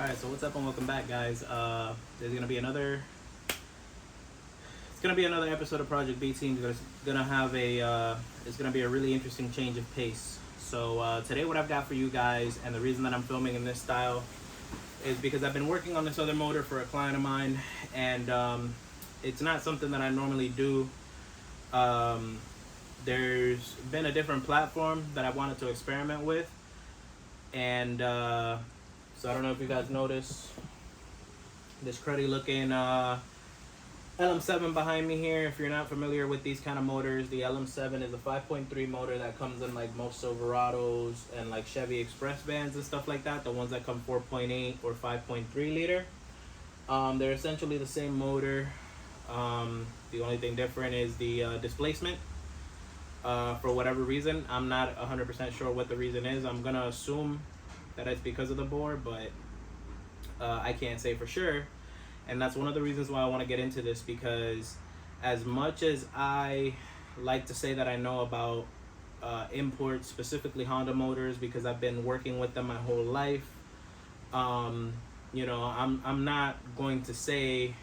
Alright, so what's up and welcome back, guys. There's gonna be another episode of Project B Team. It's gonna have it's gonna be a really interesting change of pace. So today what I've got for you guys, and the reason that I'm filming in this style is because I've been working on this other motor for a client of mine, and it's not something that I normally do. There's been a different platform that I wanted to experiment with, and so I don't know if you guys notice this cruddy looking LM7 behind me here. If you're not familiar with these kind of motors, the LM7 is a 5.3 motor that comes in like most Silverados and like Chevy Express vans and stuff like that. The ones that come 4.8 or 5.3 liter. They're essentially the same motor. The only thing different is the displacement. For whatever reason, I'm not 100% sure what the reason is. I'm gonna assume that it's because of the bore, but I can't say for sure. And that's one of the reasons why I want to get into this, because as much as I like to say that I know about imports, specifically Honda motors, because I've been working with them my whole life, you know, I'm not going to say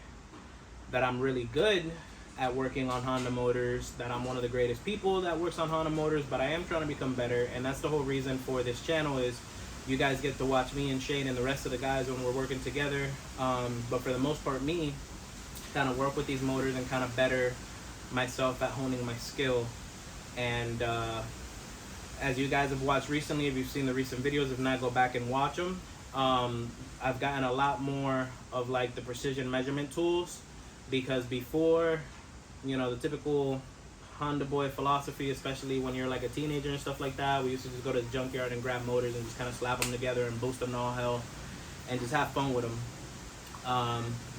that I'm really good at working on Honda motors, that I'm one of the greatest people that works on Honda motors, but I am trying to become better. And that's the whole reason for this channel, is you guys get to watch me and Shane and the rest of the guys when we're working together. But for the most part, me kind of work with these motors and kind of better myself at honing my skill. And as you guys have watched recently, if you've seen the recent videos, if not, go back and watch them. I've gotten a lot more of like the precision measurement tools, because before, you know, the typical Honda boy philosophy, especially when you're like a teenager and stuff like that, we used to just go to the junkyard and grab motors and just kind of slap them together and boost them to all hell and just have fun with them.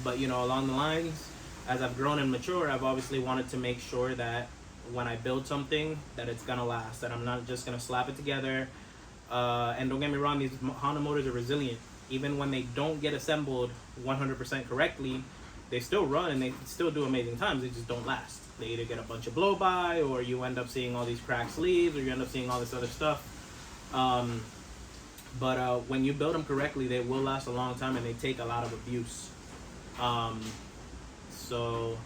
But you know, along the lines, as I've grown and matured, I've obviously wanted to make sure that when I build something, that it's gonna last, that I'm not just gonna slap it together. And don't get me wrong, these Honda motors are resilient. Even when they don't get assembled 100% correctly, they still run and they still do amazing times. They just don't last. They either get a bunch of blow by, or you end up seeing all these cracked sleeves, or you end up seeing all this other stuff. But when you build them correctly, they will last a long time, and they take a lot of abuse. So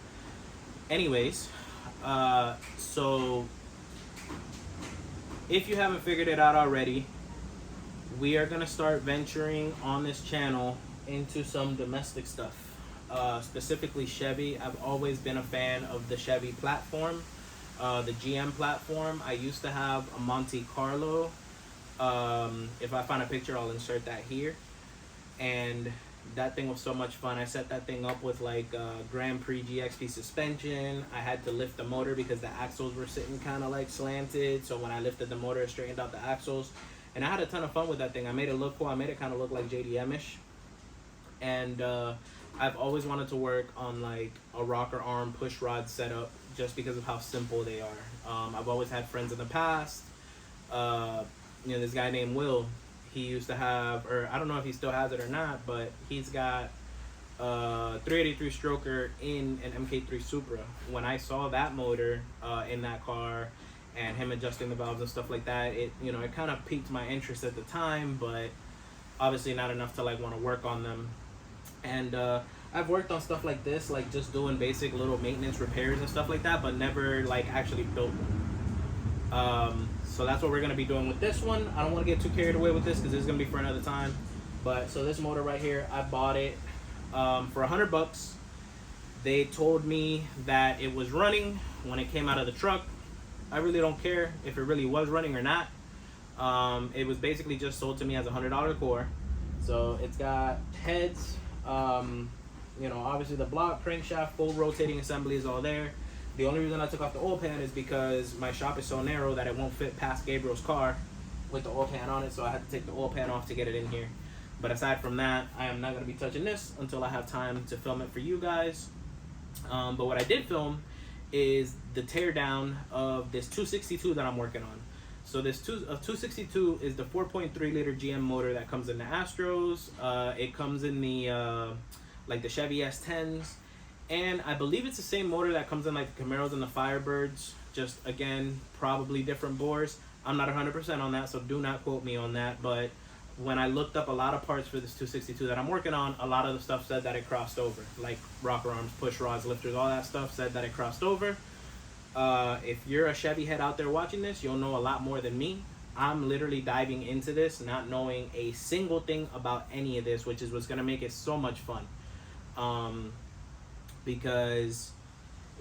anyways, so if you haven't figured it out already, we are gonna start venturing on this channel into some domestic stuff. Specifically Chevy. I've always been a fan of the Chevy platform, the GM platform. I used to have a Monte Carlo. If I find a picture, I'll insert that here. And that thing was so much fun. I set that thing up with like Grand Prix GXP suspension. I had to lift the motor because the axles were sitting kind of like slanted. So when I lifted the motor, it straightened out the axles. And I had a ton of fun with that thing. I made it look cool. I made it kind of look like JDM-ish. And I've always wanted to work on like a rocker arm push rod setup, just because of how simple they are. I've always had friends in the past. You know, this guy named Will, he used to have, or I don't know if he still has it or not, but he's got 383 stroker in an MK3 Supra. When I saw that motor in that car, and him adjusting the valves and stuff like that, it, you know, it kind of piqued my interest at the time, but obviously not enough to like want to work on them. And I've worked on stuff like this, like just doing basic little maintenance repairs and stuff like that, but never like actually built them. So that's what we're going to be doing with this one. I don't want to get too carried away with this, because this is going to be for another time. But so this motor right here, I bought it for $100. They told me that it was running when it came out of the truck. I really don't care if it really was running or not. It was basically just sold to me as a $100 core. So it's got heads, you know, obviously the block, crankshaft, full rotating assembly is all there. The only reason I took off the oil pan is because my shop is so narrow that it won't fit past Gabriel's car with the oil pan on it, so I had to take the oil pan off to get it in here. But aside from that, I am not going to be touching this until I have time to film it for you guys. But what I did film is the teardown of this 262 that I'm working on. So this 262 is the 4.3 liter GM motor that comes in the Astros. It comes in the like the Chevy S10s, and I believe it's the same motor that comes in like the Camaros and the Firebirds. Just again, probably different bores. I'm not 100% on that, so do not quote me on that. But when I looked up a lot of parts for this 262 that I'm working on, a lot of the stuff said that it crossed over. Like rocker arms, push rods, lifters, all that stuff said that it crossed over. If you're a Chevy head out there watching this, you'll know a lot more than me. I'm literally diving into this, not knowing a single thing about any of this, which is what's going to make it so much fun. Because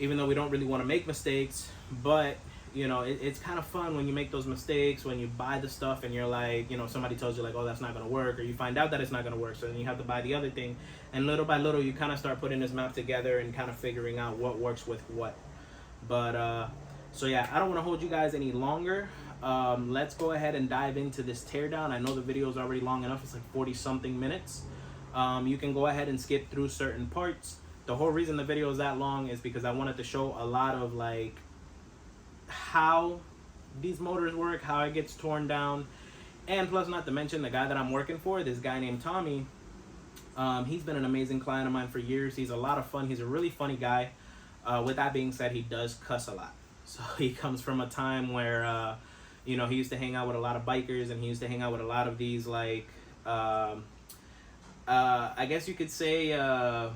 even though we don't really want to make mistakes, but you know, it's kind of fun when you make those mistakes, when you buy the stuff and you're like, you know, somebody tells you like, oh, that's not going to work, or you find out that it's not going to work, so then you have to buy the other thing, and little by little you kind of start putting this map together and kind of figuring out what works with what. But so yeah, I don't want to hold you guys any longer. Let's go ahead and dive into this teardown. I know the video is already long enough, it's like 40 something minutes. You can go ahead and skip through certain parts. The whole reason the video is that long is because I wanted to show a lot of like how these motors work, how it gets torn down, and plus not to mention the guy that I'm working for, this guy named Tommy. He's been an amazing client of mine for years. He's a lot of fun. He's a really funny guy. With that being said, he does cuss a lot. So he comes from a time where you know, he used to hang out with a lot of bikers, and he used to hang out with a lot of these like I guess you could say I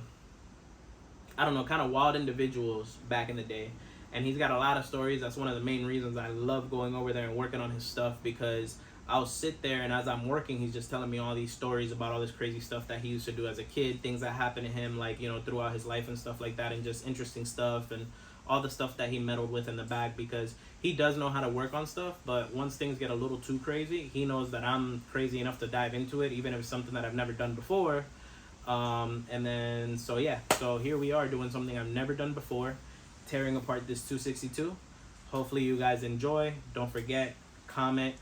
don't know, kind of wild individuals back in the day. And he's got a lot of stories. That's one of the main reasons I love going over there and working on his stuff, because I'll sit there and as I'm working, he's just telling me all these stories about all this crazy stuff that he used to do as a kid, things that happened to him, like, you know, throughout his life and stuff like that, and just interesting stuff and all the stuff that he meddled with in the back, because he does know how to work on stuff, but once things get a little too crazy, he knows that I'm crazy enough to dive into it, even if it's something that I've never done before. And then, so yeah, so here we are doing something I've never done before, tearing apart this 262. Hopefully you guys enjoy. Don't forget, comment.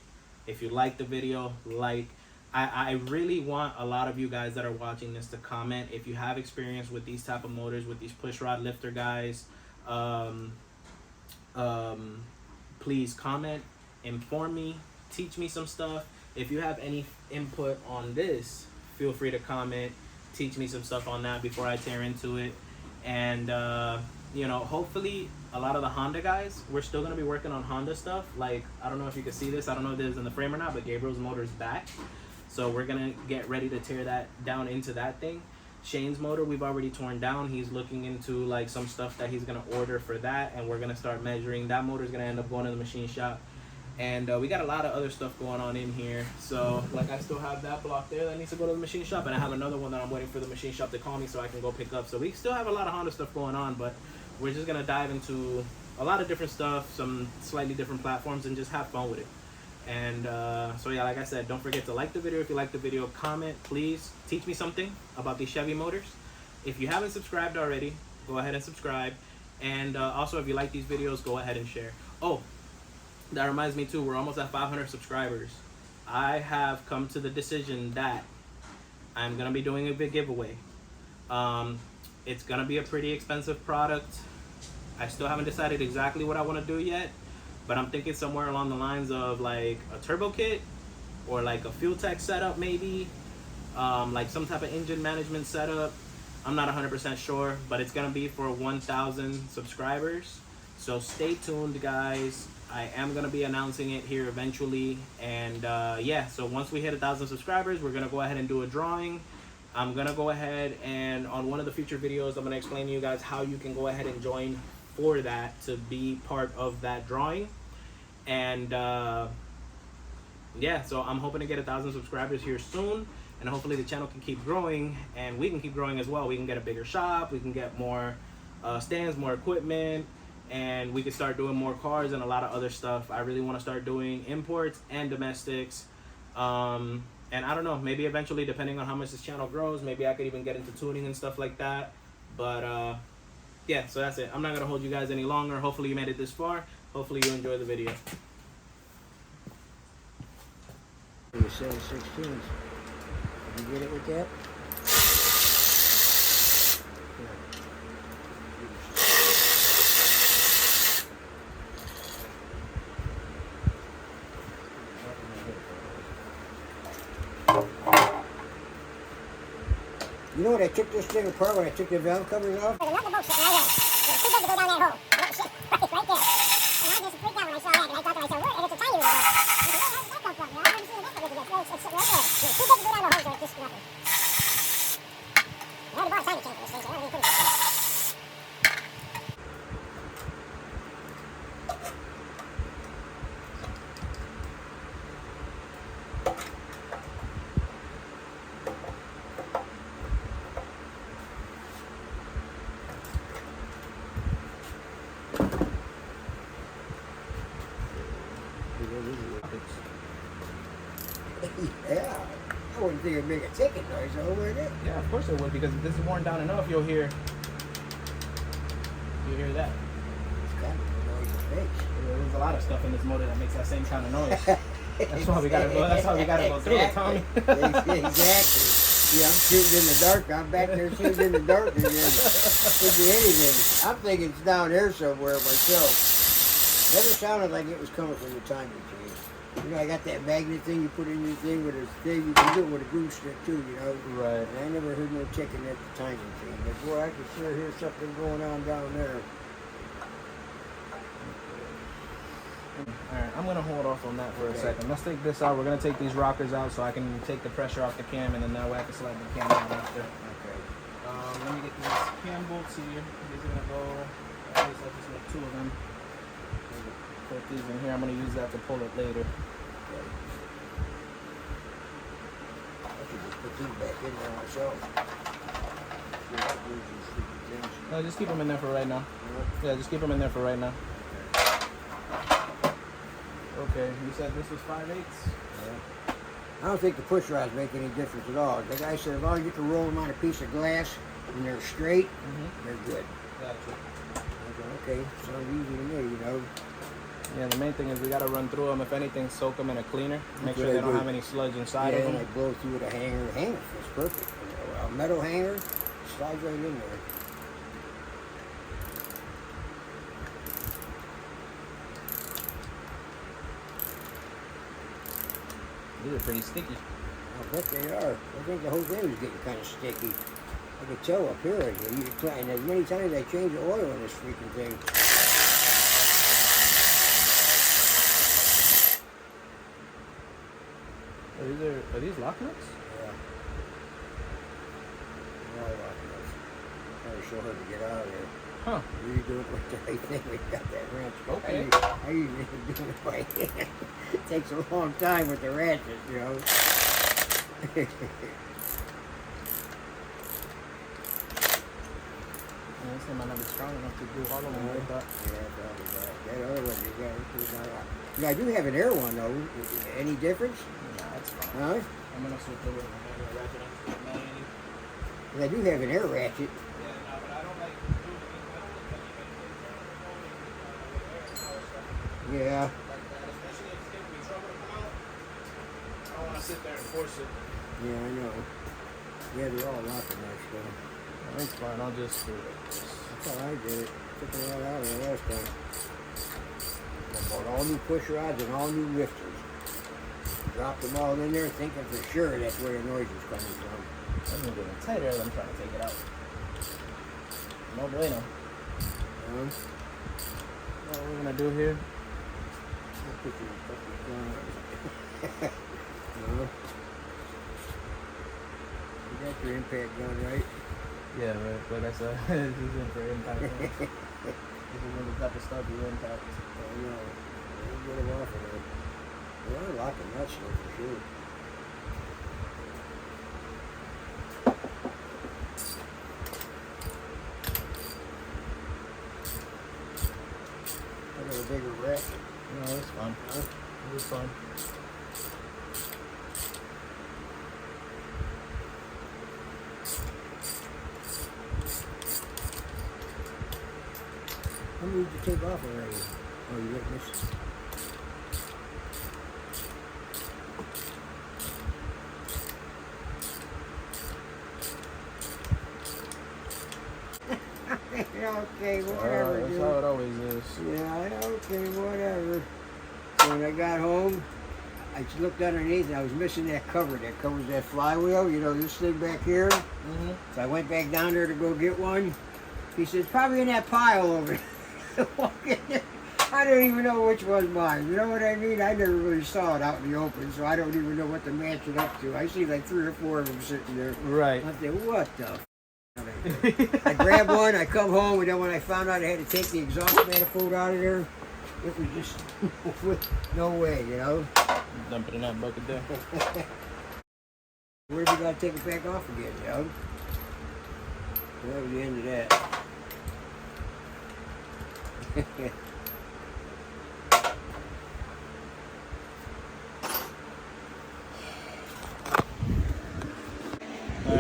If you like the video, like. I really want a lot of you guys that are watching this to comment if you have experience with these type of motors, with these push rod lifter guys. Please comment, inform me, teach me some stuff. If you have any input on this, feel free to comment, teach me some stuff on that before I tear into it. And you know, hopefully a lot of the Honda guys, we're still going to be working on Honda stuff. Like, I don't know if you can see this, I don't know if this is in the frame or not, but Gabriel's motor's back, so we're going to get ready to tear that down into that thing. Shane's motor we've already torn down. He's looking into like some stuff that he's going to order for that, and we're going to start measuring. That motor's going to end up going to the machine shop. And we got a lot of other stuff going on in here. So like, I still have that block there that needs to go to the machine shop, and I have another one that I'm waiting for the machine shop to call me so I can go pick up. So we still have a lot of Honda stuff going on, but we're just gonna dive into a lot of different stuff, some slightly different platforms, and just have fun with it. And so yeah, like I said, don't forget to like the video. If you like the video, comment, please. Teach me something about these Chevy motors. If you haven't subscribed already, go ahead and subscribe. And also, if you like these videos, go ahead and share. Oh, that reminds me too, we're almost at 500 subscribers. I have come to the decision that I'm gonna be doing a big giveaway. It's gonna be a pretty expensive product. I still haven't decided exactly what I want to do yet, but I'm thinking somewhere along the lines of like a turbo kit, or like a fuel tech setup maybe, like some type of engine management setup. I'm not 100% sure, but it's gonna be for 1,000 subscribers. So stay tuned, guys. I am gonna be announcing it here eventually, and yeah, so once we hit 1,000 subscribers, we're gonna go ahead and do a drawing. I'm gonna go ahead and on one of the future videos, I'm gonna explain to you guys how you can go ahead and join for that, to be part of that drawing. And yeah, so I'm hoping to get 1,000 subscribers here soon, and hopefully the channel can keep growing, and we can keep growing as well. We can get a bigger shop, we can get more stands, more equipment, and we can start doing more cars and a lot of other stuff. I really want to start doing imports and domestics. And I don't know, maybe eventually, depending on how much this channel grows, maybe I could even get into tuning and stuff like that. But yeah, so that's it. I'm not going to hold you guys any longer. Hopefully you made it this far. Hopefully you enjoy the video. You said 16. Did you get it with that? You know what, I took this thing apart when I took the valve covers off? There's another boat sitting right here. Too big to go down that hole. Oh shit, right there. And I just freaked out when I saw that, and I thought to myself, where? And it's a tiny little boat. I said, where did that come from? You know, I haven't seen this one. It's sitting right there. Yeah. I wouldn't think it'd make a ticking noise, though, would it? Yeah, of course it would, because if this is worn down enough, you'll hear that. It's kind of a noisy face. There's a lot of stuff in this motor that makes that same kind of noise. That's why we gotta go. That's why we gotta go through it, Tommy. Exactly. Yeah, I'm shooting in the dark. I'm back there shooting in the dark again. Could be anything. I'm thinking it's down there somewhere myself. Never sounded like it was coming from the timing chain. You know, I got that magnet thing you put in your thing with a thing. You can do it with a broomstick too, you know. Right. And I never heard no ticking at the timing chain. But boy, I could sure hear something going on down there. Alright, I'm gonna hold off on that for a second. Let's take this out. We're gonna take these rockers out so I can take the pressure off the cam, and then that way I can slide the cam out after. Okay. Let me get these cam bolts here. These are gonna go. At least I just make 2 of them. Put these in here. I'm gonna use that to pull it later. Okay. I could just put these back in there myself. No, just keep them in there for right now. Yeah, just keep them in there for right now. Okay, you said this was 5/8? Yeah. I don't think the push rods make any difference at all. The guy said as long as you can roll them on a piece of glass and they're straight, they're good. Gotcha. I go, okay, sounds easy to me, you know. Yeah, the main thing is we gotta run through them. If anything, soak them in a cleaner. Make sure they don't have any sludge inside of and them. I blow through with a hanger. The hanger fits perfect. You know, a metal hanger slides right in there. These are pretty sticky. I bet they are. I think the whole thing was getting kind of sticky. I could tell up here. You can tell, and as many times I change the oil in this freaking thing. Are these lock nuts? Yeah. They're all lock nuts. Probably show her to get out of there. Huh. You do it with the right thing. We got that wrench. Okay. I usually do it by hand. It takes a long time with the ratchet, you know. This thing might not be strong enough to do all of them like that. Yeah, probably that. That other one you got. Yeah, I do have an air one though. Any difference? Nah, that's fine. Huh? I'm gonna switch over to my manual ratchet into the manual. 'Cause I do have an air ratchet. Yeah, no, but I don't like Yeah. like that, especially if it's giving me trouble to come out. I don't want to sit there and force it. Yeah, I know. Yeah, they're all locking nuts though. That's fine. I'll just do it. That's how I did it. Took them right out of there last time. I bought all new push rods and all new lifters. Dropped them all in there thinking for sure that's where the noise was coming from. I'm gonna get it tighter as I'm trying to take it out. No bueno. What we're gonna do here? I'll put you in fucking gun. No. You got your impact gun, right? Yeah, right. But that's this isn't for impact. This is the type of stuff you impact. I know. We'll get them off of there. They are locking nuts though for sure. I got a bigger rack. No, that's fine. It's fine. How many did you take off already? Oh, you witnessed? Okay, whatever. That's dude. how it always is. Yeah, okay, whatever. When I got home, I just looked underneath and I was missing that cover that covers that flywheel, you know, this thing back here. Mm-hmm. So I went back down there to go get one. He says, probably in that pile over there. Walk in there. I don't even know which one's mine. You know what I mean? I never really saw it out in the open, so I don't even know what to match it up to. I see like 3 or 4 of them sitting there. Right. I said, what the f***? I grabbed one, I come home, and then when I found out I had to take the exhaust manifold out of there, it was just no way, you know? Dump it in that bucket there. Where'd you gotta take it back off again, you know? So that was the end of that.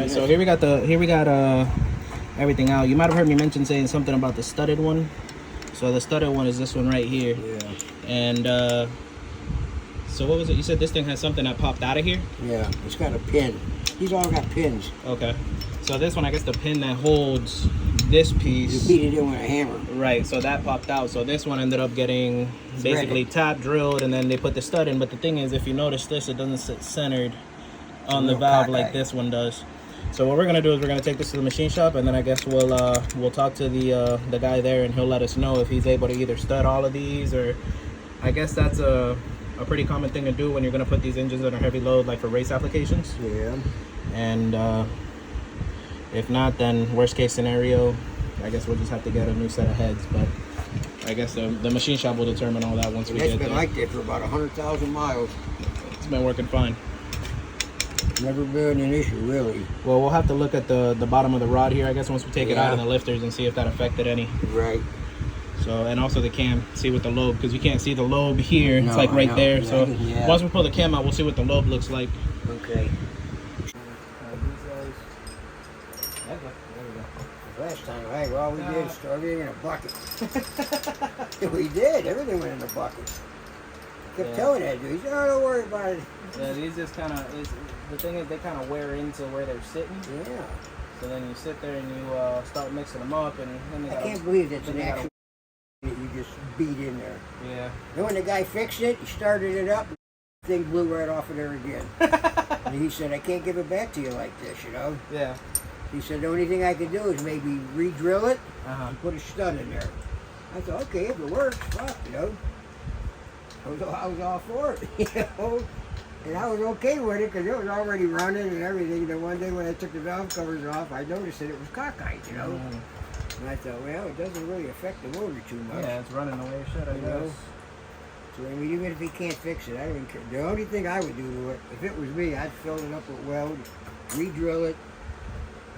right, so here we got everything out. You might have heard me mention saying something about the studded one. So the studded one is this one right here. Yeah. And so what was it? You said this thing has something that popped out of here? Yeah, it's got a pin. These all got pins. Okay. So this one, I guess the pin that holds this piece. You beat it in with a hammer. Right, so that popped out. So this one ended up getting basically tapped, drilled, and then they put the stud in. But the thing is, if you notice this, it doesn't sit centered on the valve like this one does. So what we're gonna do is we're gonna take this to the machine shop, and then I guess we'll talk to the guy there, and he'll let us know if he's able to either stud all of these, or I guess that's a pretty common thing to do when you're gonna put these engines on a heavy load, like for race applications. Yeah. And if not, then worst case scenario, I guess we'll just have to get a new set of heads. But I guess the machine shop will determine all that once we get there. It's been like that for about 100,000 miles. It's been working fine. Never been an issue, really. Well, we'll have to look at the bottom of the rod here, I guess, once we take it out of the lifters and see if that affected any. Right. So, and also the cam, see what the lobe, because you can't see the lobe here. It's like right there. Yeah, so once we pull the cam out, we'll see what the lobe looks like. Okay. Last time, hey, all we did is throw everything in a bucket. We did. Everything went in a bucket. Kept telling that dude, he said, oh, don't worry about it. Yeah, these just kind of, the thing is they kind of wear into where they're sitting. Yeah. So then you sit there and you start mixing them up, and then they I can't believe that's an actual that you just beat in there. Yeah. Then when the guy fixed it, he started it up, the thing blew right off of there again. And he said, I can't give it back to you like this, you know? Yeah. He said, the only thing I can do is maybe re-drill it and put a stud in there. I thought, okay, if it works, fuck, you know. I was all for it, you know. And I was okay with it because it was already running and everything. Then one day when I took the valve covers off, I noticed that it was cockeyed, you know. And I thought, well, it doesn't really affect the motor too much. Yeah, it's running the way it should, I guess. So, I mean, even if he can't fix it, I don't even care. The only thing I would do to it, if it was me, I'd fill it up with weld, re-drill it,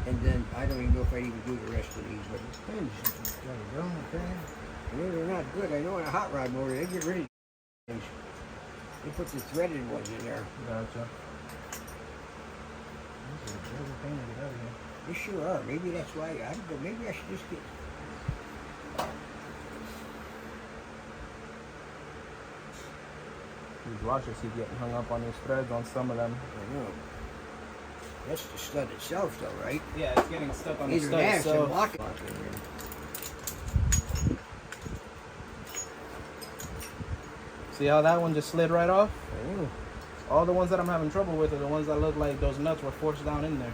and then I don't even know if I'd even do the rest of these, but it depends. I mean, they're not good. I know in a hot rod motor, they get rid of things. They put the threaded ones in there. Gotcha. This is a terrible pain to get out of here. They sure are. Maybe that's why. I don't know. Maybe I should just get. These washers keep getting hung up on these threads on some of them. I know. That's the stud itself, though, right? Yeah, it's getting stuck on the Either stud. that or So some lock it. see how that one just slid right off? Oh. All the ones that I'm having trouble with are the ones that look like those nuts were forced down in there.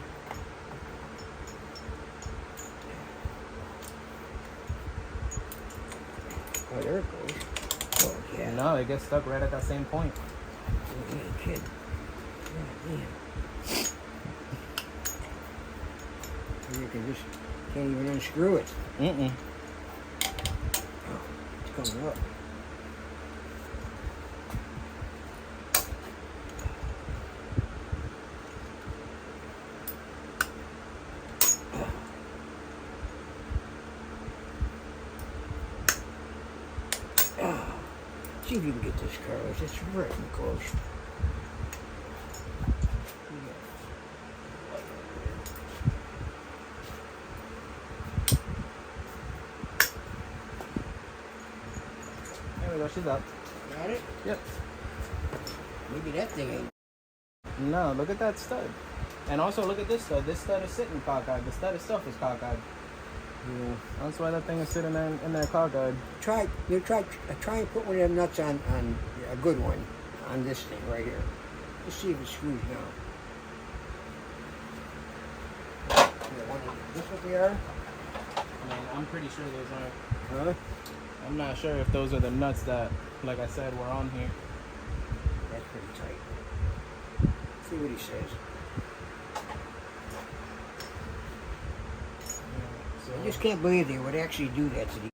Oh, there it goes. Oh, yeah. No, it gets stuck right at that same point. Oh, yeah, kid. Yeah. You can just can't even unscrew it. Mm-mm. Oh, it's coming up. See if you can get this, Carlos. It's freaking close. There we go, she's up. Got it? Yep. Maybe that thing ain't. No, look at that stud. And also look at this stud. This stud is sitting cockeyed. The stud itself is cockeyed. Yeah. That's why that thing is sitting there in there cockeyed. Try and put one of them nuts on a good one on this thing right here. Let's see if it screws down. This what they are? I mean, I'm pretty sure those aren't. Huh? I'm not sure if those are the nuts that, like I said, were on here. That's pretty tight. See what he says. So I just can't believe they would actually do that to the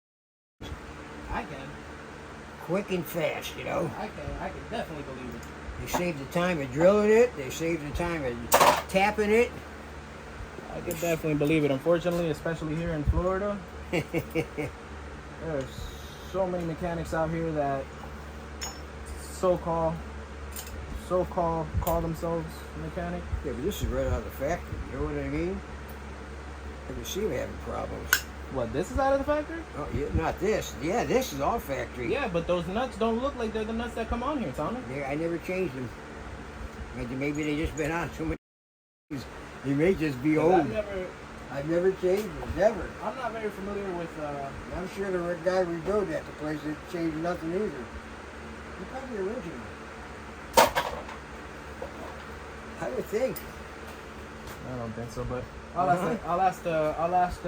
I can. quick and fast, you know. I can definitely believe it. They saved the time of drilling it. They saved the time of tapping it. I can definitely believe it. Unfortunately, especially here in Florida, there's so many mechanics out here that so-called so-called call themselves mechanic. Yeah, but this is right out of the factory. You know what I mean? I can see we're having problems. What, this is out of the factory? Oh, yeah, not this. Yeah, this is all factory. Yeah, but those nuts don't look like they're the nuts that come on here, Tony. Yeah, I never changed them. Maybe they just been on too many. They may just be old. I've never changed them, never. I'm not very familiar with. I'm sure the guy we rode at the place didn't change nothing either. They're probably original. I would think. I don't think so, but I'll ask.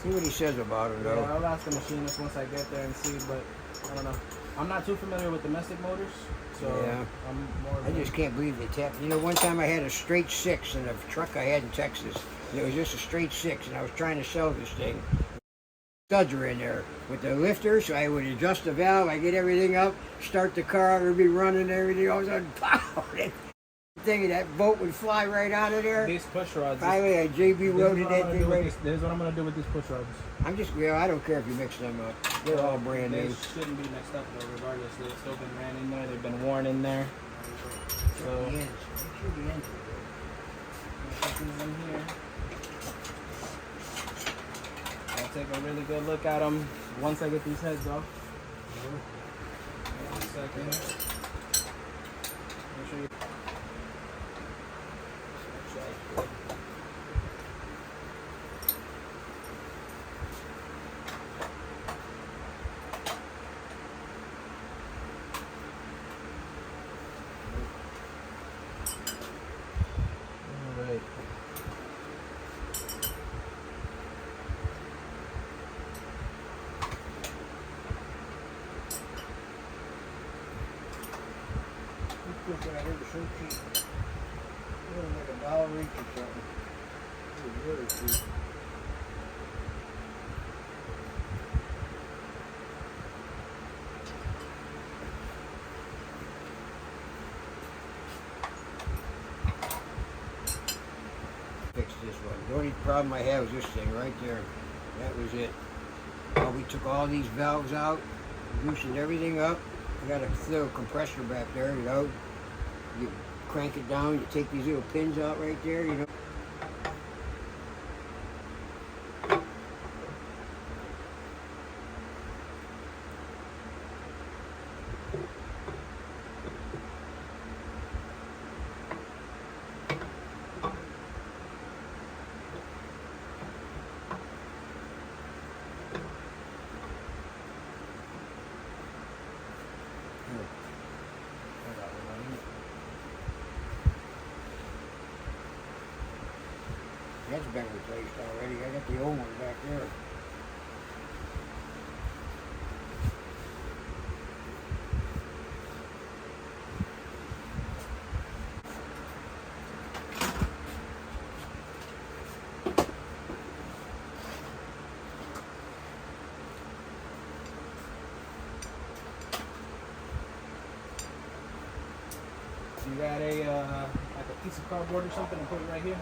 See what he says about it, though. Yeah, I'll ask the machinist once I get there and see. But I don't know. I'm not too familiar with domestic motors, so Yeah. I'm more. I just can't believe they tapped. You know, one time I had a straight 6 in a truck I had in Texas. And it was just a straight 6, and I was trying to sell this thing. Studs were in there with the lifter, so I would adjust the valve, I get everything up, start the car, it would be running and everything. All of a sudden, pow! That thing, that boat would fly right out of there. These push rods. Finally, I JB loaded that thing right. This is what I'm gonna do with these push rods. I'm just, I don't care if you mix them up. They're all brand They new. shouldn't be mixed up though, regardless. They've still been ran in there. They've been worn in there. So The ends. Make sure the ends are put these in here. I'll take a really good look at them once I get these heads off. One second. Make sure you. All right. This one I heard was so cheap. It was like $1 each or something. It was really cheap. Fix this one. The only problem I had was this thing right there. That was it. We took all these valves out, loosened everything up. I got a little compressor back there, you know. You crank it down, you take these little pins out right there, you know. That's been replaced already. I got the old one back there. You got a like a piece of cardboard or something and put it right here,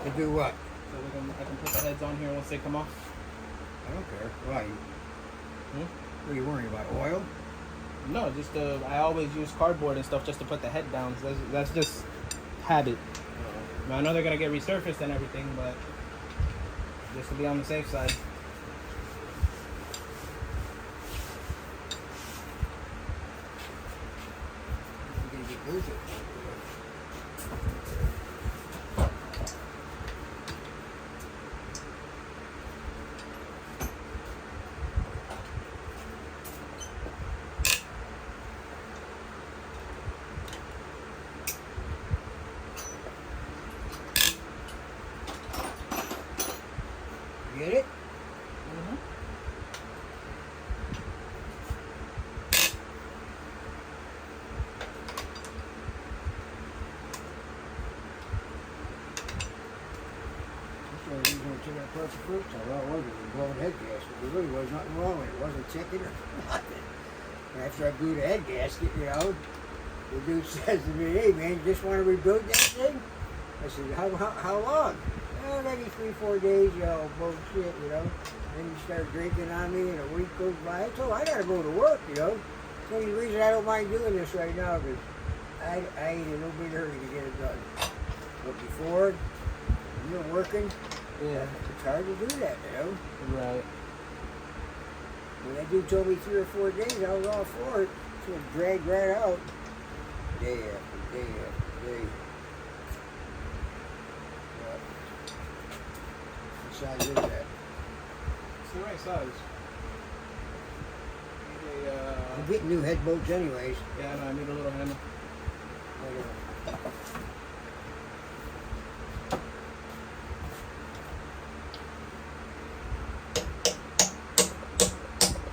To do what? so I can put the heads on here once they come off. I don't care. Why? What are you worrying about? Oil? No, just I always use cardboard and stuff just to put the head down. So that's just habit. Now, I know they're gonna get resurfaced and everything, but just to be on the safe side. You're gonna get losing. Get it? So he's going to take that part the first time. Well, it wasn't a blown head gasket. There really was nothing wrong with it. It wasn't ticking or nothing. And after I blew the head gasket, you know, the dude says to me, "Hey man, you just want to rebuild that thing?" I said, how long? Oh, maybe 3-4 days, you know, bullshit, you know. Then he started drinking on me, and a week goes by. I told him I gotta go to work, you know. It's the only reason I don't mind doing this right now, because I ain't in no big hurry to get it done. But before, when you're working, Yeah. it's hard to do that, you know. Right. When that dude told me 3 or 4 days, I was all for it. So it dragged right out. Day after day after day. What size is that? It's the right size. I'm getting new head bolts anyways. Yeah, no, I need a little hammer.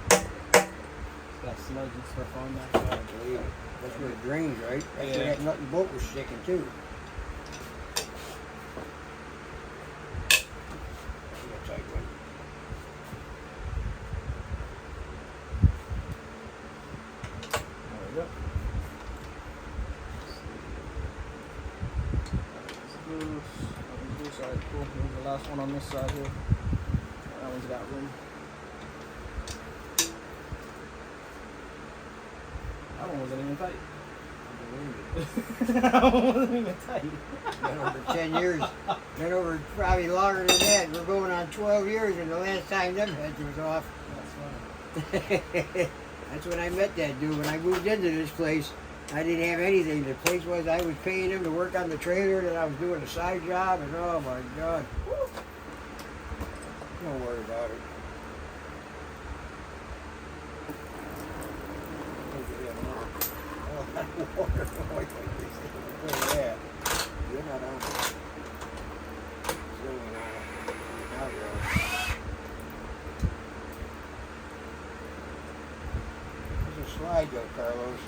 It's got slugs and stuff on that side. Believe it. That's where it drains, right? That's Yeah. where that nut and bolt was sticking too. That's a tight one. There we go. It's loose. That one's loose. Alright, cool. Here's the last one on this side here. That one's got room. That one wasn't even tight. That one wasn't even tight. Been over 10 years. Been over probably longer than that. We're going on 12 years, and the last time them heads was off. That's funny. That's when I met that dude. When I moved into this place, I didn't have anything. The place was I was paying him to work on the trailer, and I was doing a side job, and oh my God. Don't worry about it. Water. Yeah. You're not on it. Still not on it. Now you're on it. There's a slide though, Carlos.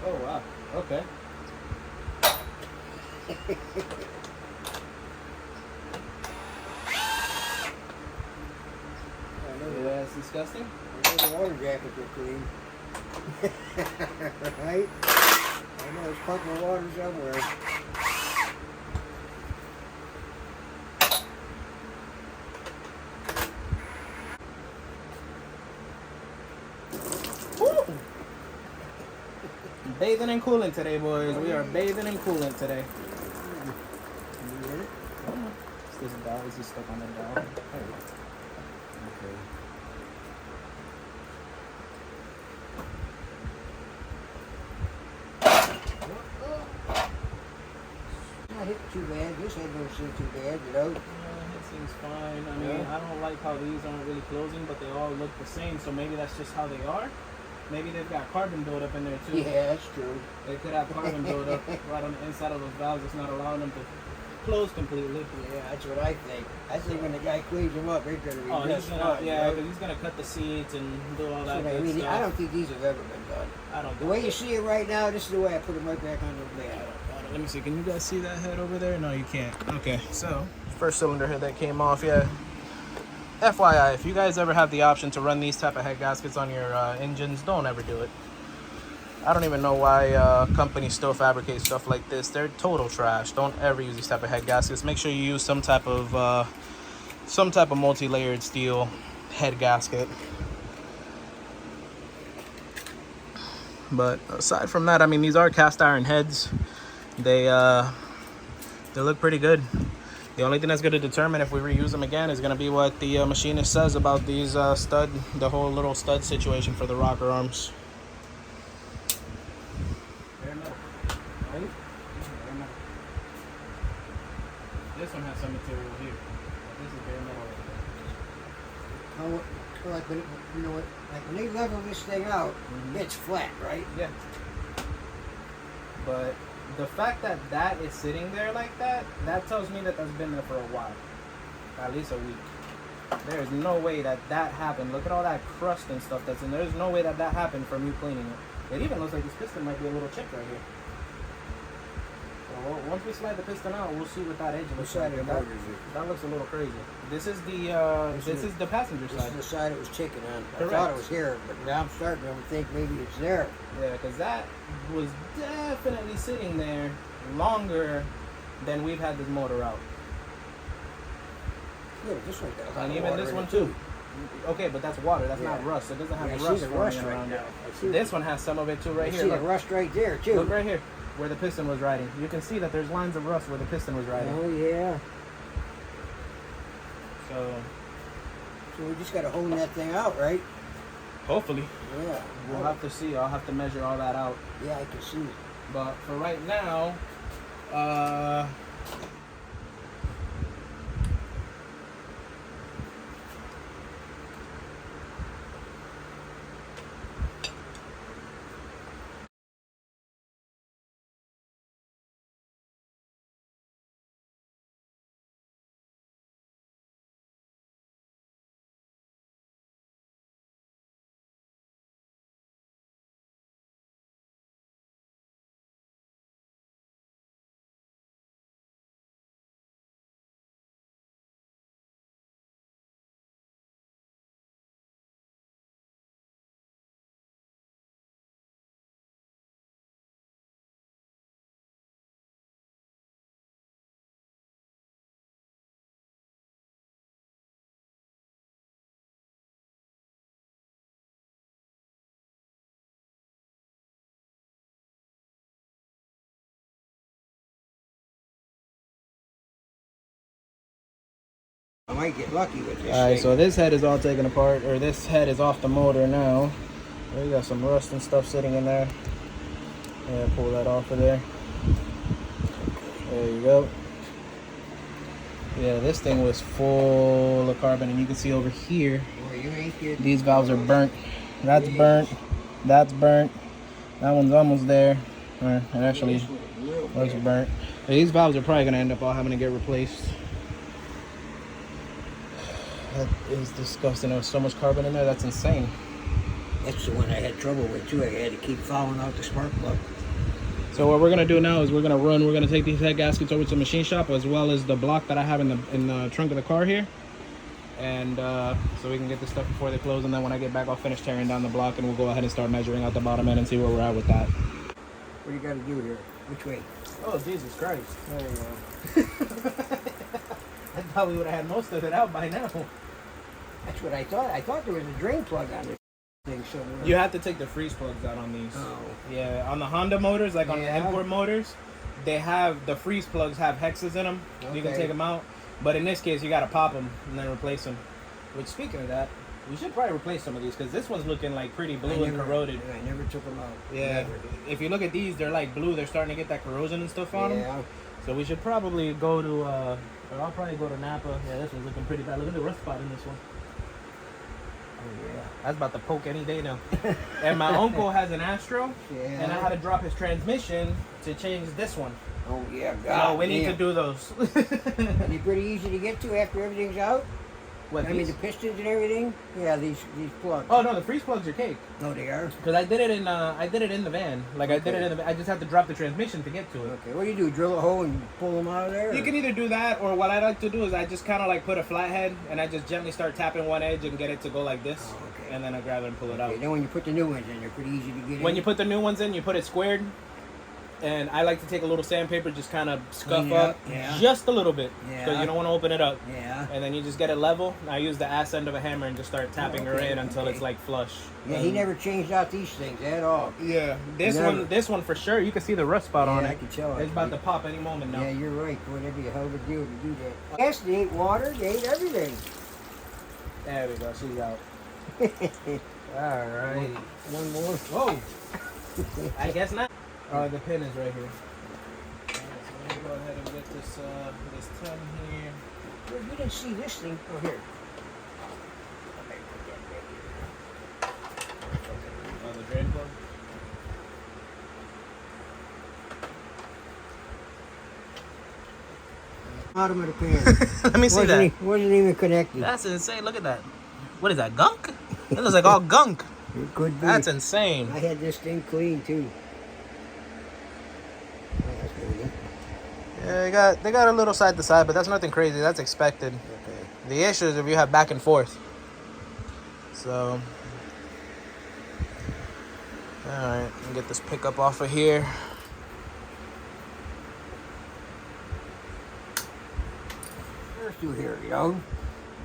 Oh wow. Okay. Yeah, it's disgusting. The water jackets are clean. Right? I know it's pumping water somewhere. Bathing and cooling today, boys. We are bathing and cooling today. Can you get it? Is this dowel? Is this stuck on the dowel? Okay. Not hit too bad. This head don't seem too bad, you know. Yeah, it seems fine. I mean, Yeah. I don't like how these aren't really closing, but they all look the same. So maybe that's just how they are. Maybe they've got carbon buildup in there too. Yeah, that's true. They could have carbon buildup right on the inside of those valves. It's not allowing them to close completely. Yeah, that's what I think. I think when the guy cleans them up, they're gonna be Oh, he's just gonna, fine, yeah, you know? because he's gonna cut the seats and do all that That's what I good mean, stuff. I don't think these have ever been done. I don't. The way you see it right now, this is the way I put them right back on the blade. Let me see. Can you guys see that head over there? No, you can't. Okay, so first cylinder head that came off. Yeah. FYI, if you guys ever have the option to run these type of head gaskets on your engines, don't ever do it. I don't even know why companies still fabricate stuff like this. They're total trash. Don't ever use these type of head gaskets. Make sure you use some type of multi-layered steel head gasket. But aside from that, I mean, these are cast iron heads. They look pretty good. The only thing that's going to determine if we reuse them again is going to be what the machinist says about these the whole little stud situation for the rocker arms. Bare metal, right? Bare metal. This one has some material here. This is bare metal right How, like, when, you know what? Like when they level this thing out, it's flat, right? there. Yeah. But the fact that that is sitting there like that, that tells me that that's been there for a while. At least a week. There's no way that that happened. Look at all that crust and stuff that's in there. There's no way that that happened from you cleaning it. It even looks like this piston might be a little chipped right here. So once we slide the piston out, we'll see what that edge What looks side like. of the motor is it? That looks a little crazy. This is the this is the passenger This side. is the side it was ticking on. I Correct. thought it was here, but now I'm starting to think maybe it's there. Yeah, because that was definitely sitting there longer than we've had this motor out. Yeah, this one got a lot And of even water this in one it, too. Okay, but that's water. That's not Yeah. rust. It doesn't have Yeah, I see rust the forming rust right around now. it. I see This one has some of it too, right I here. see the Look. rust right there too. Look right here, where the piston was riding. You can see that there's lines of rust where the piston was riding. Oh yeah. So So we just gotta hone that thing out, right? hopefully, Yeah. we'll have to see. I'll have to measure all that out. Yeah, I can see. But for right now, I might get lucky with this all right. thing. So this head is all taken apart, or this head is off the motor now. We got some rust and stuff sitting in there. Yeah, pull that off of there. There you go. Yeah, this thing was full of carbon, and you can see over here, Boy, you ain't kidding. these valves are burnt. That's burnt. That's burnt. That one's almost there. Or it actually This one's real looks bad. burnt. These valves are probably gonna end up all having to get replaced. That is disgusting. There was so much carbon in there. That's insane. That's the one I had trouble with too. I had to keep fouling out the spark plug. So what we're gonna do now is we're gonna take these head gaskets over to the machine shop, as well as the block that I have in the trunk of the car here, and so we can get this stuff before they close. And then when I get back, I'll finish tearing down the block, and we'll go ahead and start measuring out the bottom end and see where we're at with that. What do you got to do here? Which way? Oh Jesus Christ! There you go. I thought we would have had most of it out by now. That's what I thought. I thought there was a drain plug on this thing somewhere. You have to take the freeze plugs out on these. Oh. Yeah, on the Honda motors, like on the Yeah. import motors, they have the freeze plugs have hexes in them. You can Okay. take them out, but in this case, you got to pop them and then replace them. Which, speaking of that, we should probably replace some of these because this one's looking like pretty blue and corroded. I never took them out. Yeah, Never. if you look at these, they're like blue. They're starting to get that corrosion and stuff on them. Yeah. So we should probably go to, or I'll probably go to Napa. Yeah, this one's looking pretty bad. Look at the rust spot in this one. Oh yeah. That's about to poke any day now. And my uncle has an Astro, Yeah. and I had to drop his transmission to change this one. Oh yeah. So God. we need to do those. Are they pretty easy to get to after everything's out? What, I mean these? the pistons and everything. Yeah, these plugs. Oh no, the freeze plugs are cake. No, they are. Because I did it in the van. Like I did it in the. I just had to drop the transmission to get to it. Okay. What do you do? Drill a hole and pull them out of there? You or- can either do that, or what I like to do is I just kind of like put a flathead and I just gently start tapping one edge and get it to go like this, Oh, okay. and then I grab it and pull it Okay, out. then when you put the new ones in, they're pretty easy to get in. When you put the new ones in, you put it squared, and I like to take a little sandpaper, just kind of scuff Clean it up, up, yeah. just a little bit, Yeah. because you don't want to open it up. Yeah. And then you just get it level. I use the ass end of a hammer and just start tapping her okay, in until okay. it's like flush. Yeah, he never changed out these things at all. Yeah, this Never. this one for sure. You can see the rust spot on Yeah, I it. can tell. It's about to pop any moment now. Yeah, you're right. Boy, that'd be a hell of a deal to do that. Yes, they ate water, they ate everything. There we go. She's out. All right. One more. Whoa. I guess not. The pin is right here. So let me go ahead and get this this 10 here. Well, you didn't see this thing. Oh, here. Oh, the drain plug. Bottom of the pan. Let me see that. Wasn't even connected. That's insane. Look at that. What is that? Gunk? It looks like all gunk. It could be. That's insane. I had this thing clean too. Oh, that's pretty good. Yeah, they got a little side to side, but that's nothing crazy. That's expected. Okay. The issue is if you have back and forth. So, all right, get this pickup off of here. First you here, young.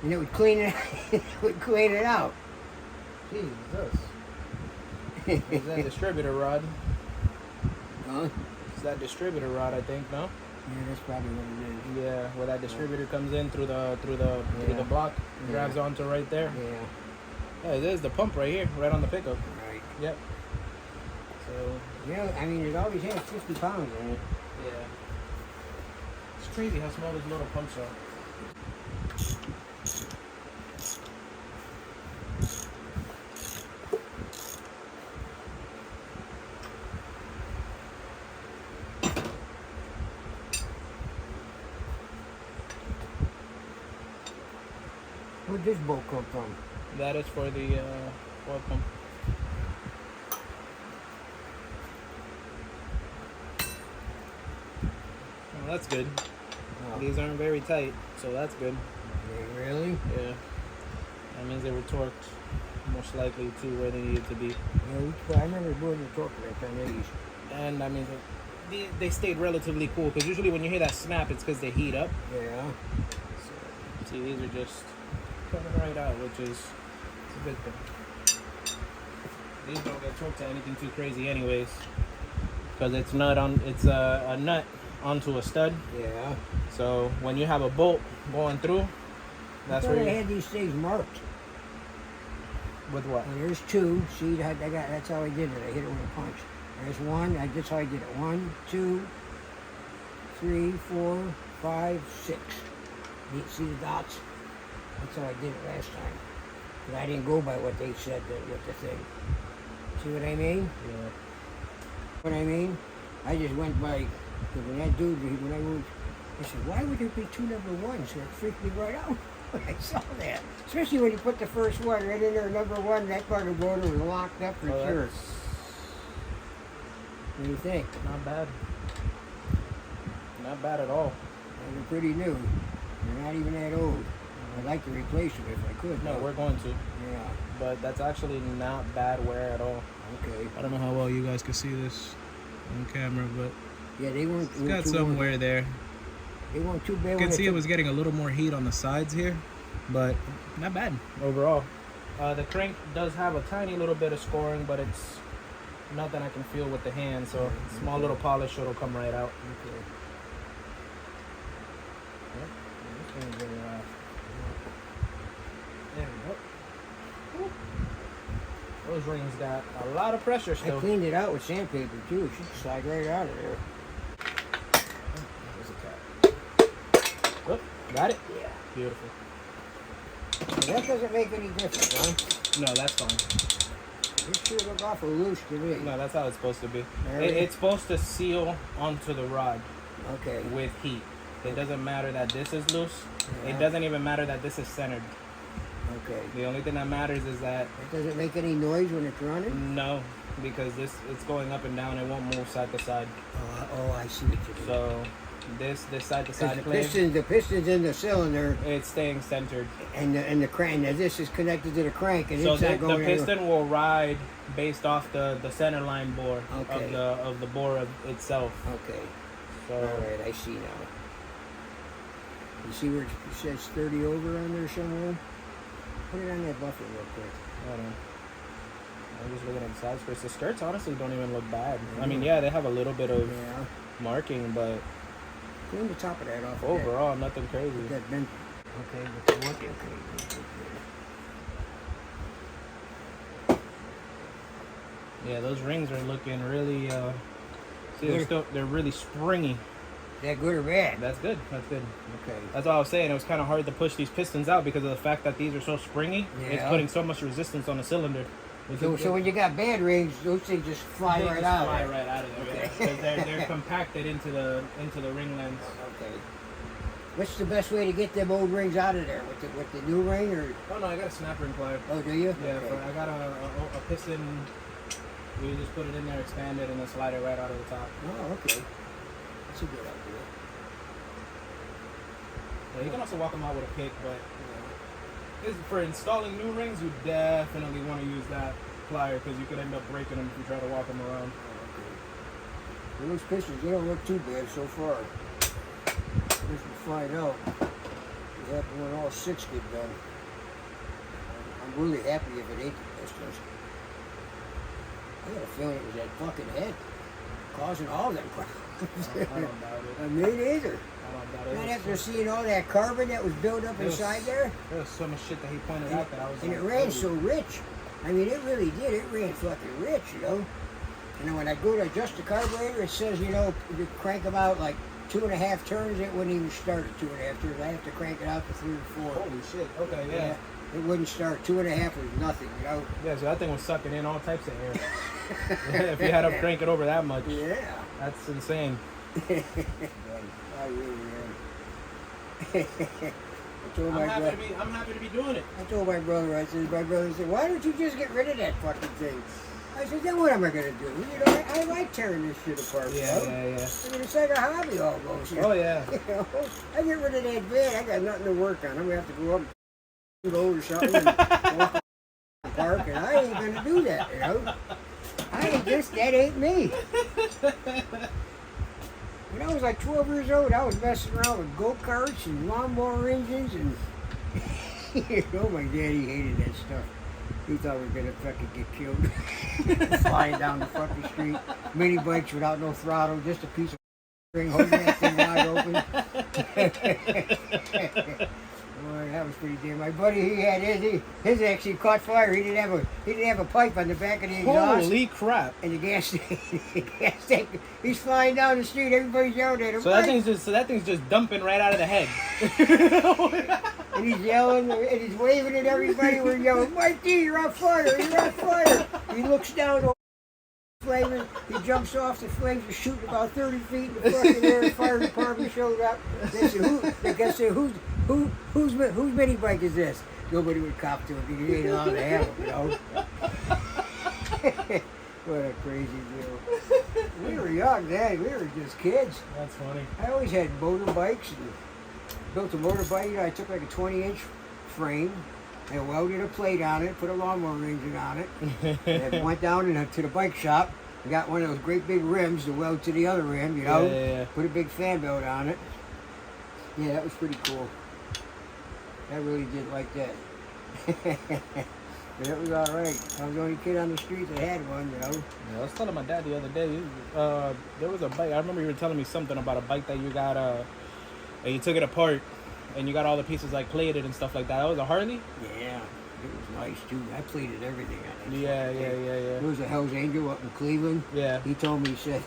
and it would clean it. It would clean it out. Jesus. Is that distributor rod? Huh? It's that distributor rod, I think, no? Yeah, that's probably what it is. Yeah, where that distributor comes in through the Yeah. block, Yeah. grabs onto right there. Yeah. Yeah, it is the pump right here, right on the pickup. Right. Yep. So Yeah, I mean, it always has 50 pounds in it. yeah, it's crazy how small those little pumps are. Where'd this bolt come from? That is for the oil pump. Well, that's good. Oh, These aren't very tight, so that's good. really? Yeah. That means they were torqued most likely to where they needed to be. Yeah, I remember doing the torque wrench on these. And I mean, they stayed relatively cool because usually when you hear that snap, it's because they heat up. Yeah. So, see, these are just coming right out, which is it's a good thing. These don't get torqued to anything too crazy, anyways, because it's a nut onto a stud. Yeah. So when you have a bolt going through, that's I where thought I you had these things marked. with what? Well, there's two. See, that's how I did it. I hit it with a punch. There's one. That's how I did it. 1, 2, 3, 4, 5, 6. You see the dots? That's how I did it last time. But I didn't go by what they said with the thing. See what I mean? Yeah. What I mean? I just went by, because when that dude, when I moved, I said, why would there be 2 number 1s? So it freaked me right out when I saw that. Especially when you put the first one right in there, number 1, that part of the motor was locked up for sure. That's What do you think? not bad. Not bad at all. They're pretty new. They're not even that old. I'd like to replace them if I could. No, though. we're going to, Yeah. but that's actually not bad wear at all. Okay. I don't know how well you guys can see this on camera, but Yeah, they weren't. it's got some wear there. They weren't too bad. You can see it was getting a little more heat on the sides here, but not bad overall. The crank does have a tiny little bit of scoring, but it's nothing I can feel with the hand, so small little polish, it'll come right out. Okay. There we go. Woo. Those rings got a lot of pressure I still. cleaned it out with sandpaper too. It should slide right out of there. There's a cap. Oh, got it? Yeah. Beautiful. That doesn't make any difference, huh? No, that's fine. It sure look awful loose to me. No, that's how it's supposed to be. Really? It's supposed to seal onto the rod Okay. with heat. It doesn't matter that this is loose. Yeah. It doesn't even matter that this is centered. Okay. The only thing that matters is that It doesn't make any noise when it's running? no, because it's going up and down. It won't move side to side. Oh, I see what you mean. So this side to 'Cause side the play, piston's in the cylinder, it's staying centered. and the crank. Now this is connected to the crank, and So it's the not going piston will ride based off the center line bore Okay. of the bore of itself. Okay. So All right, I see now. You see where it says 30 over on there somewhere? Put it on that buffer real quick. hold on. I'm just looking at the side skirts. The skirts honestly don't even look bad. I mean, yeah, they have a little bit of Yeah. marking, but Clean the top of that off. overall, nothing With crazy. that bent. Okay, with the what? Okay. Yeah, those rings are looking really. See, Good. they're really springy. Is that good or bad? That's good. That's good. Okay. That's what I was saying. It was kind of hard to push these pistons out because of the fact that these are so springy. It's Yeah. putting so much resistance on the cylinder. So when you got bad rings, those things just fly They right just out. fly right out of there. Okay. Because they're compacted into the ring lens. Okay. What's the best way to get them old rings out of there? With the new ring or? Oh no, I got a snap ring plier. Oh, do you? Yeah, Okay. but I got a piston. We just put it in there, expand it, and then slide it right out of the top. Oh, okay. That's a good idea. Yeah, you can also walk them out with a pick, but for installing new rings, you definitely want to use that plier because you could end up breaking them if you try to walk them around. Oh, okay. Well, those pistons, they don't look too bad so far. Just to find out. Yep, when all 6 get done. I'm really happy if it ain't the pistons. I got a feeling it was that fucking head causing all them problems. I don't doubt it. Me neither. I don't doubt it. Not after seeing all that carbon that was built up inside there. There was so much shit that he pointed out that I was And like, it ran "Holy." so rich. I mean, it really did. It ran fucking rich, you know. And then when I go to adjust the carburetor, it says, you know, you crank about like 2.5 turns. It wouldn't even start at 2.5 turns. I have to crank it out to 3 or 4. Holy shit. Okay, yeah. It wouldn't start. 2.5 was nothing, you know. Yeah, so that thing was sucking in all types of air. If you had to crank it over that much. Yeah. That's insane. I really am. I told my brother. I'm happy to be doing it. I told my brother. I said, my brother said, "Why don't you just get rid of that fucking thing?" I said, "Then what am I gonna do? You know, I like tearing this shit apart. Yeah, you know? yeah, yeah. I mean, it's like a hobby almost. Oh yeah. You know, I get rid of that van. I got nothing to work on. I'm gonna have to go up and go or something and walk around the park, and I ain't gonna do that. You know, that ain't me." When I was like 12 years old, I was messing around with go-karts and lawnmower engines, and you know, my daddy hated that stuff. He thought we were gonna fucking get killed. Flying down the fucking street, mini bikes without no throttle, just a piece of string holding that thing wide open. Boy, that was pretty damn. My buddy, he had his actually caught fire. He didn't have a pipe on the back of the exhaust. Holy crap. And the gas tank, he's flying down the street. Everybody's yelling at him. So that thing's just dumping right out of the head. And he's yelling and he's waving at everybody. We're yelling, "Mikey, you're on fire! You're on fire!" He looks down over the flame. He jumps off the flames. He's shooting about 30 feet in the fucking air. The fire department showed up. They said, whose mini bike is this? Nobody would cop to it because he ain't allowed to have them, you know. What a crazy deal. We were young then. We were just kids. That's funny. I always had motorbikes and built a motorbike. You know, I took like a 20-inch frame. I welded a plate on it, put a lawnmower engine on it, and I went down to the bike shop and got one of those great big rims to weld to the other rim, you know. Yeah. Put a big fan belt on it. Yeah, that was pretty cool. I really did like that. But it was all right. I was the only kid on the street that had one, you know. Yeah, I was telling my dad the other day, there was a bike. I remember you were telling me something about a bike that you got, and you took it apart, and you got all the pieces like plated and stuff like that. That was a Harley? Yeah, it was nice too. I plated everything on it. Yeah. There was a Hell's Angel up in Cleveland. Yeah. He told me, he said,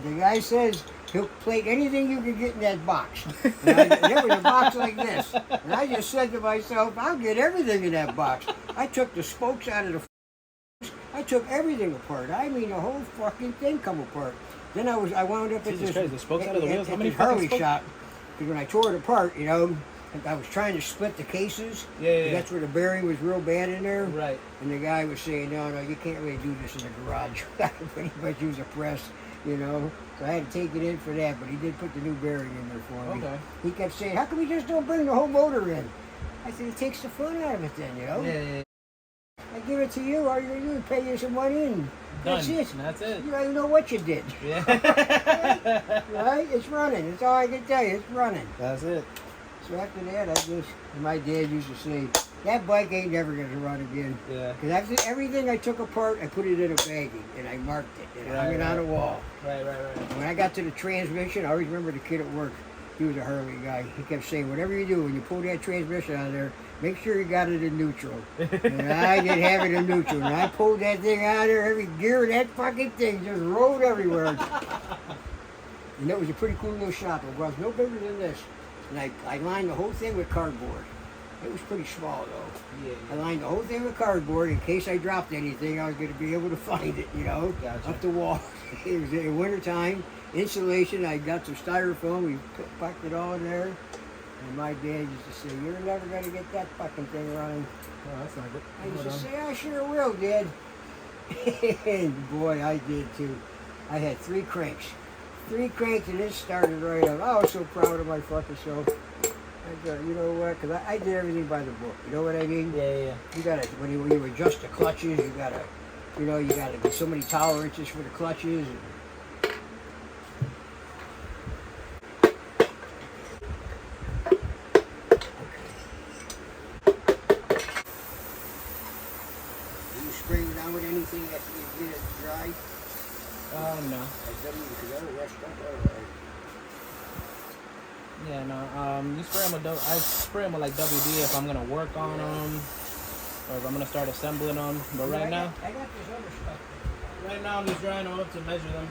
the guy says he'll plate anything you can get in that box. And there was a box like this. And I just said to myself, I'll get everything in that box. I took the spokes out of the I took everything apart. I mean, the whole fucking thing come apart. Then I wound up at Jesus Christ, the spokes out of the wheels? How many Harley fucking spokes? shop. Because when I tore it apart, you know, I was trying to split the cases. Yeah. That's where the bearing was real bad in there. Right. And the guy was saying, no, you can't really do this in the garage. Pretty much use a press, you know. So I had to take it in for that, but he did put the new bearing in there for me. Okay. He kept saying, how come we just don't bring the whole motor in? I said, it takes the fun out of it then, you know. Yeah. I give it to you, all you're going to pay you some money, and that's Done. it. That's it. You don't even know what you did. Yeah. Right? It's running. That's all I can tell you. It's running. That's it. So after that, my dad used to say, that bike ain't never going to run again. Yeah. Because after everything I took apart, I put it in a baggie, and I marked it, and I hung it on the wall. Right. And when I got to the transmission, I always remember the kid at work. He was a Harley guy. He kept saying, whatever you do, when you pull that transmission out of there, make sure you got it in neutral. And I didn't have it in neutral. And I pulled that thing out of there, every gear of that fucking thing just rolled everywhere. And that was a pretty cool little shop. It was no bigger than this. And I lined the whole thing with cardboard. It was pretty small, though. Yeah. I lined the whole thing with cardboard in case I dropped anything. I was going to be able to find it, you know, Gotcha. up the wall. It was in wintertime. Insulation, I got some styrofoam. We packed it all in there. And my dad used to say, you're never going to get that fucking thing running. Oh, that's not good. I used to say, I sure will, Dad. And boy, I did too. I had 3 cranks. 3 cranks, and it started right up. I was so proud of my fucking self. I thought, you know what? Because I did everything by the book. You know what I mean? Yeah. You gotta, when you adjust the clutches, you gotta get so many tolerances for the clutches. And pipe? No. Because I don't rush stuff out. Yeah, no. You spray them with I spray them with like WD if I'm gonna work on them, or if I'm gonna start assembling them. But right now, I got this other stuff. right now I'm just drying them up to measure them.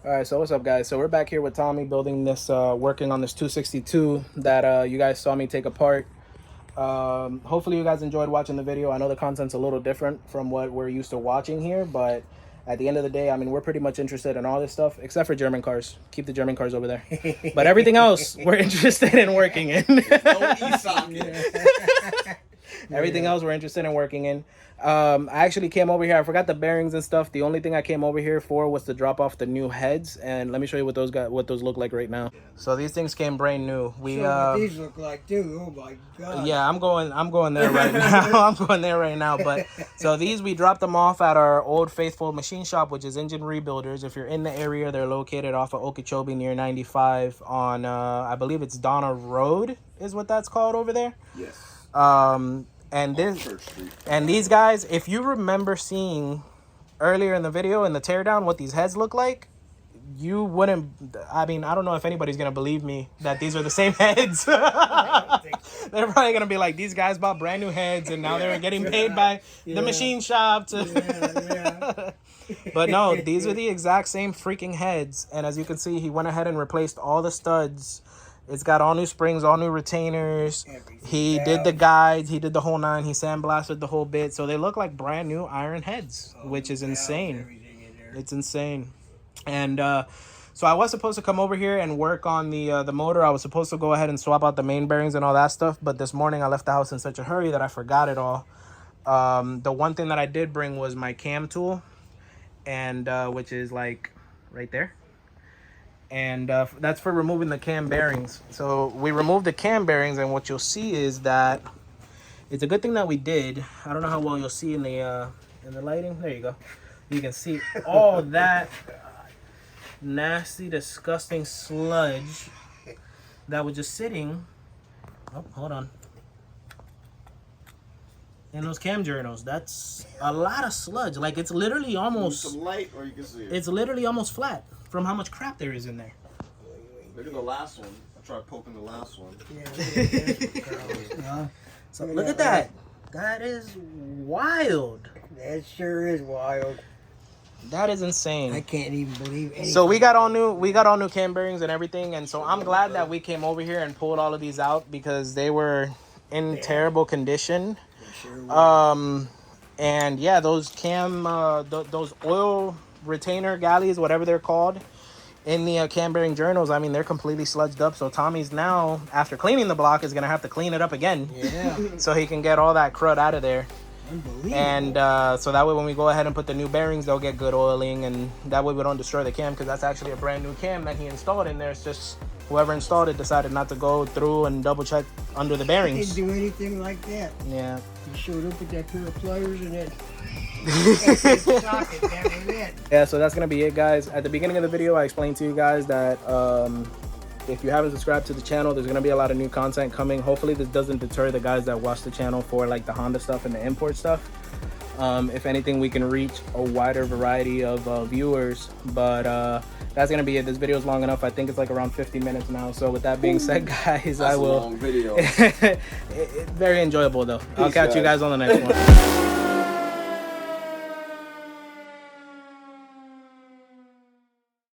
All right, so what's up, guys? So we're back here with Tommy building this, working on this 262 that you guys saw me take apart. Hopefully you guys enjoyed watching the video. I know the content's a little different from what we're used to watching here, but at the end of the day, I mean, we're pretty much interested in all this stuff, except for German cars. Keep the German cars over there. But everything else, we're interested in working in. Everything else we're interested in working in. I actually came over here. I forgot the bearings and stuff. The only thing I came over here for was to drop off the new heads, and let me show you what those look like right now. So these things came brand new. What these look like too. Oh my god. Yeah, I'm going there right now. I'm going there right now. But so these, we dropped them off at our Old Faithful machine shop, which is Engine Rebuilders. If you're in the area, they're located off of Okeechobee near 95 on I believe it's Donna Road is what that's called over there. Yes. And these guys, if you remember seeing earlier in the video in the teardown what these heads look like, you wouldn't. I mean, I don't know if anybody's gonna believe me that these are the same heads. They're probably gonna be like, these guys bought brand new heads and now they're getting paid by the machine shop to. But no, these are the exact same freaking heads. And as you can see, he went ahead and replaced all the studs. It's got all new springs, all new retainers. He did the guides. He did the whole nine. He sandblasted the whole bit. So they look like brand new iron heads, which is insane. It's insane. And so I was supposed to come over here and work on the motor. I was supposed to go ahead and swap out the main bearings and all that stuff. But this morning I left the house in such a hurry that I forgot it all. The one thing that I did bring was my cam tool, and which is like right there. And that's for removing the cam bearings. So we removed the cam bearings, and what you'll see is that it's a good thing that we did. I don't know how well you'll see in the lighting. There you go. You can see all that nasty, disgusting sludge that was just sitting. Oh, hold on. In those cam journals, that's a lot of sludge. Like, it's literally almost some light, or you can see it. It's literally almost flat from how much crap there is in there. Look at the last one. I tried poking the last one. So look at that. That is wild. That sure is wild. That is insane. I can't even believe anything. So we got all new cam bearings and everything, and so I'm glad that we came over here and pulled all of these out because they were in terrible condition. And yeah, those cam those oil retainer galleys, whatever they're called, in the cam bearing journals, I mean, they're completely sludged up. So Tommy's now, after cleaning the block, is gonna have to clean it up again. Yeah. So he can get all that crud out of there. Unbelievable. And so that way when we go ahead and put the new bearings, they'll get good oiling, and that way we don't destroy the cam, because that's actually a brand new cam that he installed in there. It's just whoever installed it decided not to go through and double check under the bearings. Didn't do anything like that. Yeah. He showed up with that pair of pliers and that socket. That was it. Yeah, so that's gonna be it, guys. At the beginning of the video, I explained to you guys that if you haven't subscribed to the channel, there's gonna be a lot of new content coming. Hopefully this doesn't deter the guys that watch the channel for like the Honda stuff and the import stuff. If anything, we can reach a wider variety of viewers, but that's gonna be it. This video is long enough. I think it's like around 50 minutes now. So with that being said, guys, That's a long video. Very enjoyable though. I'll catch you guys on the next one.